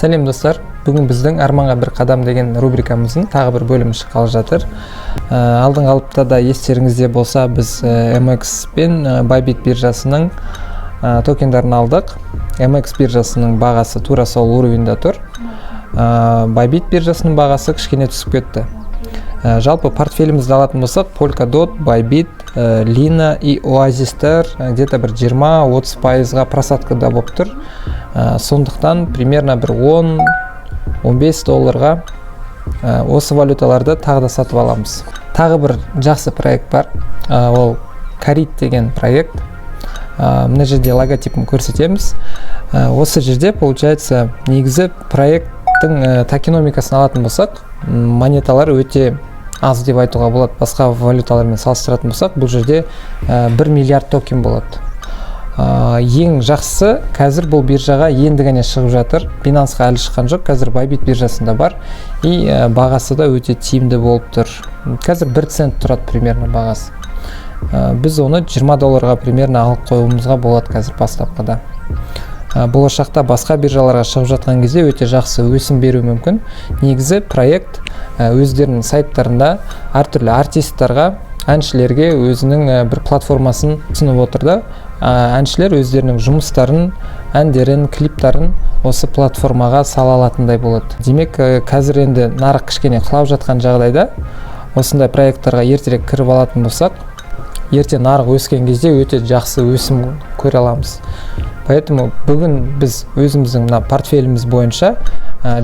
Сәлем достар, бүгін біздің Арманға бір қадам деген рубрикамыздың тағы бір бөлімі шыққалы жатыр. Алдыңғы аптада естеріңізде болса, біз MX пен Bybit биржасының токендарын алдық. MX биржасының бағасы тура сол уровеньда тұр. Bybit биржасының бағасы кішкене түсіп кетті. Жалпы портфелімізді алатын болсақ, Polkadot, Bybit, Lina и Oasis'тер где-то бір 20-30%-ға просадкада болып тұр. Сондықтан примерно бір 10-15 долларға осы валюталарды тағы да сатып аламыз. Тағы бір жақсы проект бар, ол Karit деген проект. Мына жерде логотипін көрсетеміз. Осы жерде получается негізі проекттің токеномикасын алатын болсақ, монеталар өте аз деп айтуға болады. Басқа валюталармен салыстыратын болсақ, бұл жерде 1 миллиард токен болады. Ең жақсысы қазір бұл биржаға енді ғана шығып жатыр. Binance'ға әлі шыққан жоқ, қазір Bybit биржасында бар и бағасы да өте тиімді болып тұр. Қазір 1 цент тұрады примерно бағасы. Біз оны 20 долларға примерно алып қоюымызға болады қазір бастапқыда. Болашақта басқа биржаларға шығып жатқан кезде өте жақсы өсім беруі мүмкін. Негізі проект өздерінің сайттарында әртүрлі артисттарға, әншілерге өзінің бір платформасын ұсынып отыр да. Әншілер өздерінің жұмыстарын, әндерін, клиптарын осы платформаға сала алатындай болады. Демек, қазір енді нарық кішкене құлап жатқан жағдайда осындай проекттарға ертерек кіріп алатын болсақ, ерте нарық өскен кезде өте жақсы өсім көре аламыз. Поэтому бүгін біз өзіміздің портфеліміз бойынша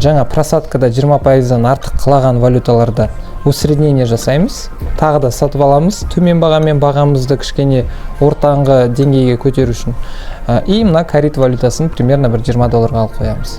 жаңа просадкада 20%-дан артық қылаған валюталарда усреднение жасаймыз. Тағы да сатып аламыз. Төмен бағамен бағамызды кішкене ортаңғы деңгейге көтеру үшін. И мына Karit валютасын примерно бір 20 долларға алып қоямыз.